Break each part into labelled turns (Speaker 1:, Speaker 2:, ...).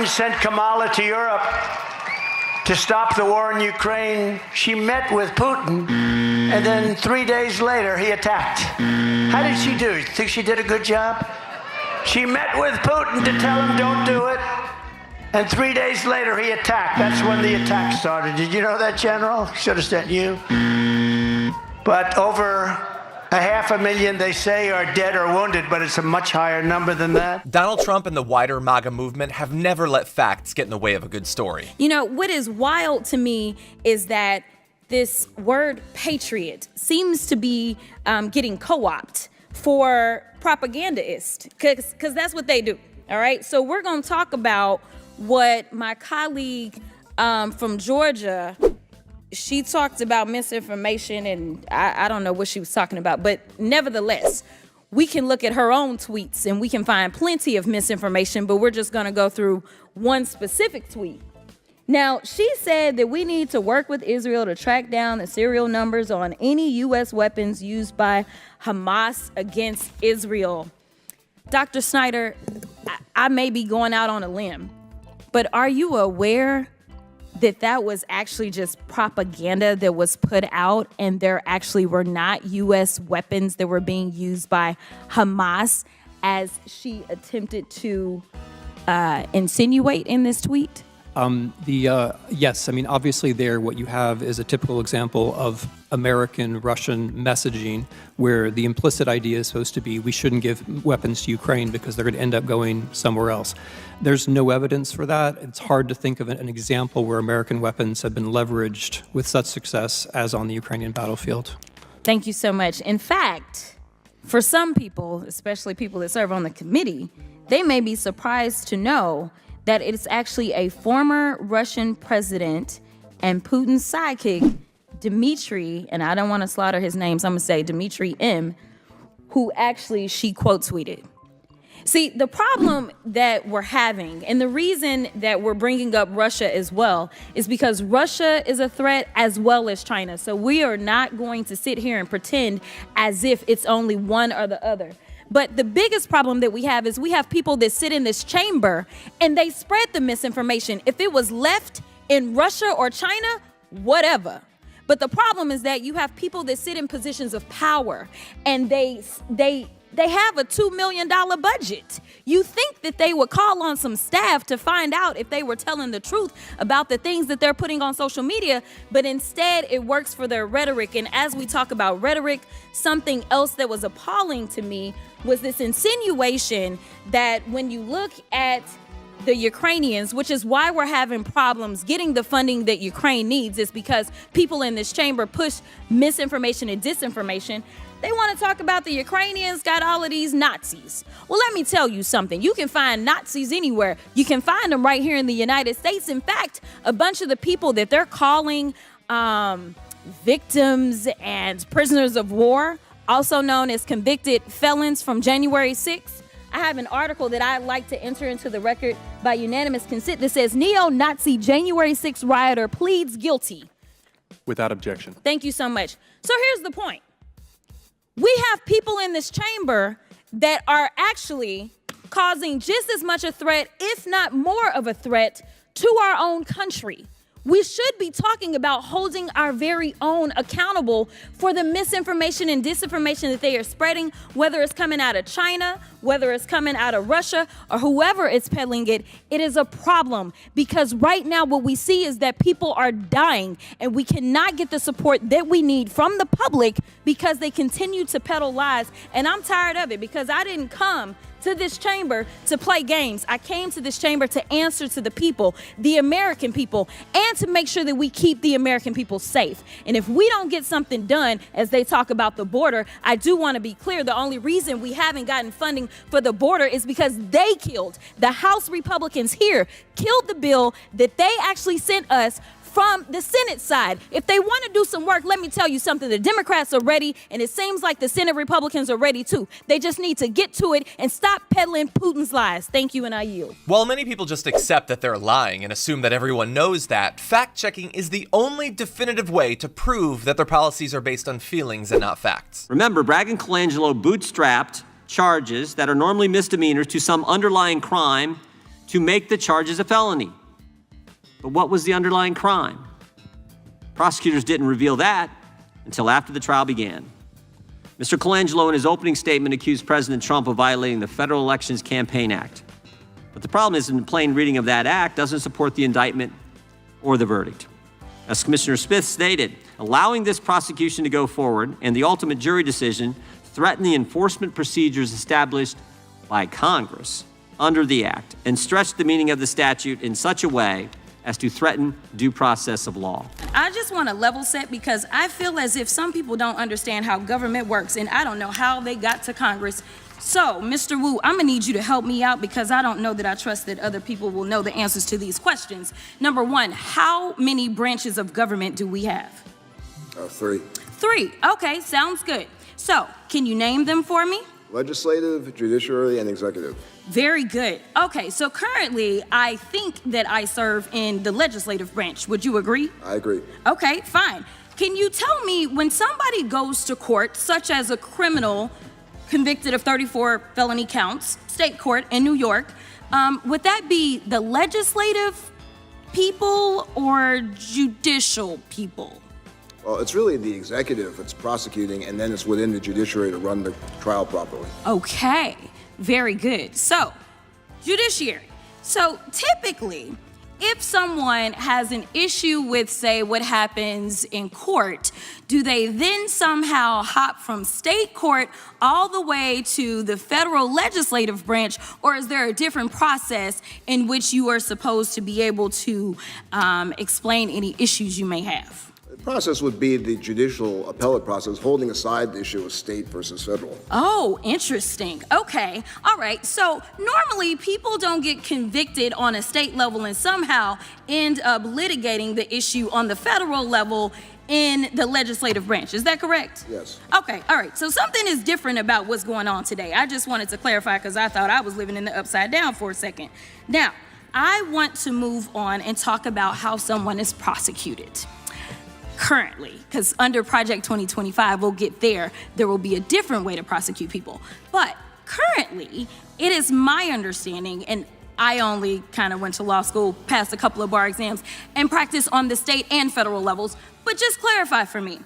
Speaker 1: Biden sent Kamala to Europe to stop the war in Ukraine. She met with Putin, and then 3 days later, he attacked. How did she do? You think she did a good job? She met with Putin to tell him don't do it, and 3 days later, he attacked. That's when the attack started. Did you know that, General? Should have sent you. But over 500,000, they say, are dead or wounded, but it's a much higher number than that.
Speaker 2: Donald Trump and the wider MAGA movement have never let facts get in the way of a good story.
Speaker 3: You know, what is wild to me is that this word patriot seems to be getting co-opted for propagandists, because that's what they do, all right? So we're going to talk about what my colleague from Georgia, she talked about misinformation, and I don't know what she was talking about, but nevertheless, we can look at her own tweets and we can find plenty of misinformation, but we're just going to go through one specific tweet. Now, she said that we need to work with Israel to track down the serial numbers on any U.S. weapons used by Hamas against Israel. Dr. Snyder, I may be going out on a limb, but are you aware that that was actually just propaganda that was put out and there actually were not U.S. weapons that were being used by Hamas, as she attempted to insinuate in this tweet?
Speaker 4: Yes, I mean, obviously there what you have is a typical example of American-Russian messaging where the implicit idea is supposed to be we shouldn't give weapons to Ukraine because they're going to end up going somewhere else. There's no evidence for that. It's hard to think of an example where American weapons have been leveraged with such success as on the Ukrainian battlefield.
Speaker 3: Thank you so much. In fact, for some people, especially people that serve on the committee, they may be surprised to know that it's actually a former Russian president and Putin's sidekick, Dmitry, and I don't want to slaughter his name, so I'm going to say Dmitry M., who actually she quote tweeted. See, the problem that we're having, and the reason that we're bringing up Russia as well, is because Russia is a threat as well as China. So we are not going to sit here and pretend as if it's only one or the other. But the biggest problem that we have is we have people that sit in this chamber and they spread the misinformation. If it was left in Russia or China, whatever. But the problem is that you have people that sit in positions of power and they have a $2 million budget. You think that they would call on some staff to find out if they were telling the truth about the things that they're putting on social media, but instead it works for their rhetoric. And as we talk about rhetoric, something else that was appalling to me was this insinuation that when you look at the Ukrainians, which is why we're having problems getting the funding that Ukraine needs, is because people in this chamber push misinformation and disinformation. They want to talk about the Ukrainians got all of these Nazis. Well, let me tell you something. You can find Nazis anywhere. You can find them right here in the United States. In fact, a bunch of the people that they're calling victims and prisoners of war, also known as convicted felons from January 6th, I have an article that I'd like to enter into the record by unanimous consent that says neo-Nazi January 6th rioter pleads guilty.
Speaker 5: Without objection.
Speaker 3: Thank you so much. So here's the point. We have people in this chamber that are actually causing just as much a threat, if not more of a threat, to our own country. We should be talking about holding our very own accountable for the misinformation and disinformation that they are spreading, whether it's coming out of China, whether it's coming out of Russia, or whoever is peddling it. It is a problem because right now what we see is that people are dying and we cannot get the support that we need from the public because they continue to peddle lies. And I'm tired of it because I didn't come to this chamber to play games. I came to this chamber to answer to the people, the American people, and to make sure that we keep the American people safe. And if we don't get something done, as they talk about the border, I do want to be clear, the only reason we haven't gotten funding for the border is because they killed, the House Republicans here, killed the bill that they actually sent us from the Senate side. If they want to do some work, let me tell you something. The Democrats are ready, and it seems like the Senate Republicans are ready too. They just need to get to it and stop peddling Putin's lies. Thank you, and I yield.
Speaker 2: While many people just accept that they're lying and assume that everyone knows that, fact-checking is the only definitive way to prove that their policies are based on feelings and not facts.
Speaker 6: Remember, Bragg and Colangelo bootstrapped charges that are normally misdemeanors to some underlying crime
Speaker 5: to make the charges a felony. But what was the underlying crime? Prosecutors didn't reveal that until after the trial began. Mr. Colangelo, in his opening statement, accused President Trump of violating the Federal Elections Campaign Act. But the problem is, in the plain reading of that act doesn't support the indictment or the verdict. As Commissioner Smith stated, allowing this prosecution to go forward and the ultimate jury decision threaten the enforcement procedures established by Congress under the act and stretch the meaning of the statute in such a way as to threaten due process of law.
Speaker 3: I just want to level set because I feel as if some people don't understand how government works, and I don't know how they got to Congress. So, Mr. Wu, I'm gonna need you to help me out because I don't know that I trust that other people will know the answers to these questions. Number one, how many branches of government do we have?
Speaker 6: 3.
Speaker 3: 3. Okay, sounds good. So, can you name them for me?
Speaker 6: Legislative, judiciary, and executive.
Speaker 3: Very good. Okay, so currently, I think that I serve in the legislative branch. Would you agree?
Speaker 6: I agree.
Speaker 3: Okay, fine. Can you tell me when somebody goes to court, such as a criminal convicted of 34 felony counts, state court in New York, would that be the legislative people or judicial people?
Speaker 6: Well, it's really the executive that's prosecuting, and then it's within the judiciary to run the trial properly.
Speaker 3: Okay, very good. So, judiciary. So, typically, if someone has an issue with, say, what happens in court, do they then somehow hop from state court all the way to the federal legislative branch, or is there a different process in which you are supposed to be able to explain any issues you may have?
Speaker 6: The process would be the judicial appellate process, holding aside the issue of state versus federal.
Speaker 3: Oh, interesting. Okay. All right. So normally people don't get convicted on a state level and somehow end up litigating the issue on the federal level in the legislative branch. Is that correct?
Speaker 6: Yes.
Speaker 3: Okay. All right. So something is different about what's going on today. I just wanted to clarify because I thought I was living in the upside down for a second. Now, I want to move on and talk about how someone is prosecuted. Currently, because under Project 2025, we'll get there, there will be a different way to prosecute people. But currently, it is my understanding, and I only kind of went to law school, passed a couple of bar exams, and practiced on the state and federal levels, but just clarify for me,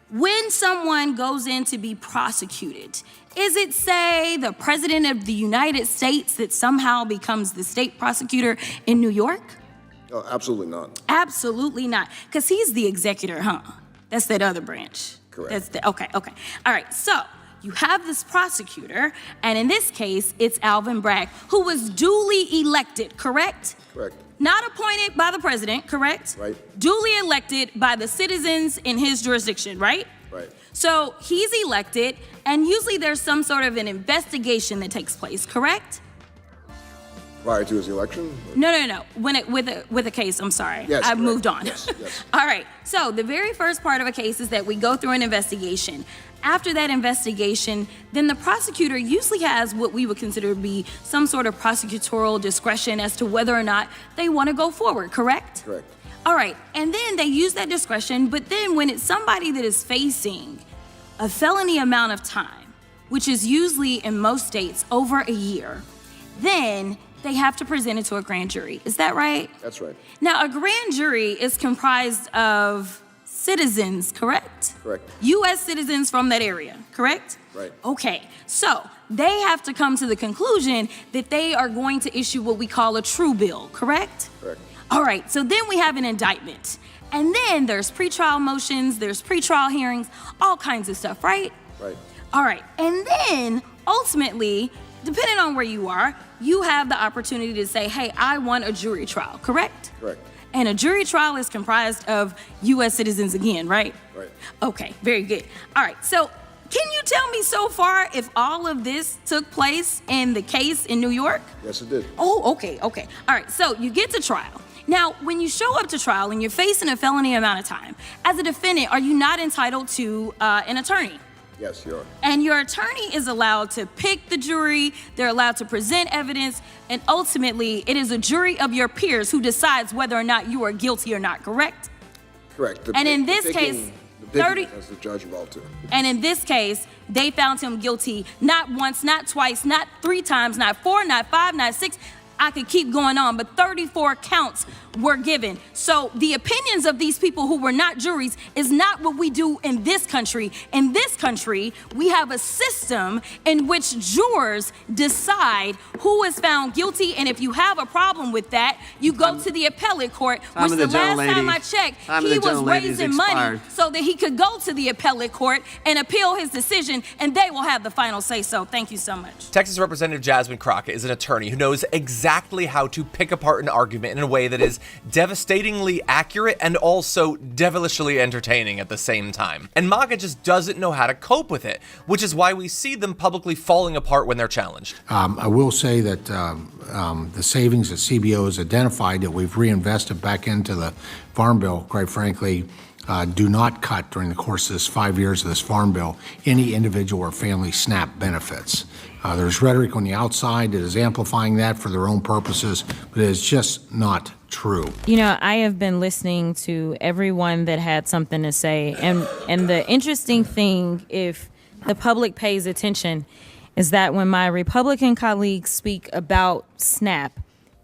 Speaker 3: when someone goes in to be prosecuted, is it, say, the President of the United States that somehow becomes the state prosecutor in New York?
Speaker 6: Oh, absolutely not.
Speaker 3: Absolutely not, because he's the executor, huh? That's that other branch.
Speaker 6: Correct.
Speaker 3: Okay. All right, so you have this prosecutor, and in this case, it's Alvin Bragg, who was duly elected, correct?
Speaker 6: Correct.
Speaker 3: Not appointed by the president, correct?
Speaker 6: Right.
Speaker 3: Duly elected by the citizens in his jurisdiction, right?
Speaker 6: Right.
Speaker 3: So he's elected, and usually there's some sort of an investigation that takes place, correct?
Speaker 6: Prior to his election?
Speaker 3: No. With a case, I'm sorry.
Speaker 6: Yes,
Speaker 3: I've
Speaker 6: correct.
Speaker 3: moved on.
Speaker 6: Yes.
Speaker 3: All right. So the very first part of a case is that we go through an investigation. After that investigation, then the prosecutor usually has what we would consider to be some sort of prosecutorial discretion as to whether or not they want to go forward, correct?
Speaker 6: Correct.
Speaker 3: All right. And then they use that discretion, but then when it's somebody that is facing a felony amount of time, which is usually in most states over a year, then they have to present it to a grand jury. Is that right?
Speaker 6: That's right.
Speaker 3: Now, a grand jury is comprised of citizens, correct?
Speaker 6: Correct.
Speaker 3: U.S. citizens from that area, correct?
Speaker 6: Right.
Speaker 3: Okay, so they have to come to the conclusion that they are going to issue what we call a true bill, correct?
Speaker 6: Correct.
Speaker 3: All right, so then we have an indictment. And then there's pretrial motions, there's pretrial hearings, all kinds of stuff, right?
Speaker 6: Right.
Speaker 3: All right, and then ultimately, depending on where you are, you have the opportunity to say, hey, I want a jury trial, correct?
Speaker 6: Correct.
Speaker 3: And a jury trial is comprised of U.S. citizens again, right?
Speaker 6: Right.
Speaker 3: Okay, very good. All right, so can you tell me so far if all of this took place in the case in New York?
Speaker 6: Yes, it did.
Speaker 3: Oh, okay. All right, so you get to trial. Now, when you show up to trial and you're facing a felony amount of time, as a defendant, are you not entitled to an attorney?
Speaker 6: Yes, you are.
Speaker 3: And your attorney is allowed to pick the jury, they're allowed to present evidence, and ultimately, it is a jury of your peers who decides whether or not you are guilty or not, correct?
Speaker 6: Correct.
Speaker 3: And in this case,
Speaker 6: the
Speaker 3: 30
Speaker 6: has the judge involved too.
Speaker 3: And in this case, they found him guilty not once, not twice, not 3 times, not 4, not 5, not 6. I could keep going on, but 34 counts were given. So the opinions of these people who were not juries is not what we do in this country. In this country, we have a system in which jurors decide who is found guilty, and if you have a problem with that, you go to the appellate court, which the last time I checked, he was raising money so that he could go to the appellate court and appeal his decision, and they will have the final say so. Thank you so much.
Speaker 2: Texas Representative Jasmine Crockett is an attorney who knows exactly how to pick apart an argument in a way that is devastatingly accurate and also devilishly entertaining at the same time. And MAGA just doesn't know how to cope with it, which is why we see them publicly falling apart when they're challenged.
Speaker 7: I will say that the savings that CBO has identified that we've reinvested back into the Farm Bill, quite frankly, do not cut during the course of this 5 years of this Farm Bill any individual or family SNAP benefits. There's rhetoric on the outside that is amplifying that for their own purposes, but it's just not true.
Speaker 3: You know, I have been listening to everyone that had something to say, and the interesting thing, if the public pays attention, is that when my Republican colleagues speak about SNAP,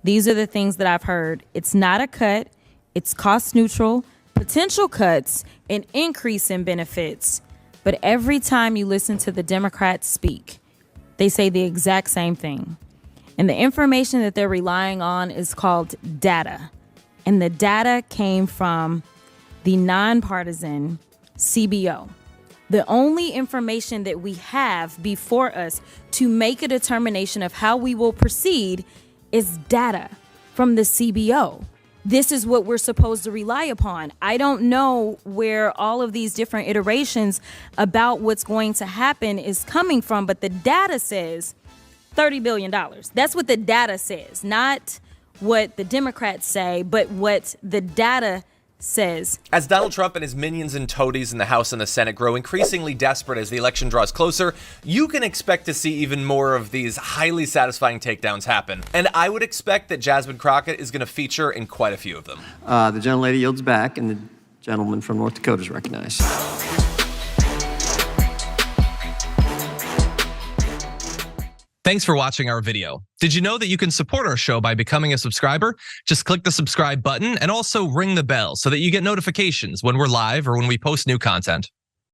Speaker 3: these are the things that I've heard. It's not a cut, it's cost neutral, potential cuts, an increase in benefits. But every time you listen to the Democrats speak, they say the exact same thing. And the information that they're relying on is called data. And the data came from the nonpartisan CBO. The only information that we have before us to make a determination of how we will proceed is data from the CBO. This is what we're supposed to rely upon. I don't know where all of these different iterations about what's going to happen is coming from, but the data says $30 billion. That's what the data says, not what the Democrats say, but what the data says.
Speaker 2: As Donald Trump and his minions and toadies in the House and the Senate grow increasingly desperate as the election draws closer, you can expect to see even more of these highly satisfying takedowns happen. And I would expect that Jasmine Crockett is going to feature in quite a few of them.
Speaker 5: The gentlelady yields back, and the gentleman from North Dakota is recognized.
Speaker 2: Thanks for watching our video. Did you know that you can support our show by becoming a subscriber? Just click the subscribe button and also ring the bell so that you get notifications when we're live or when we post new content.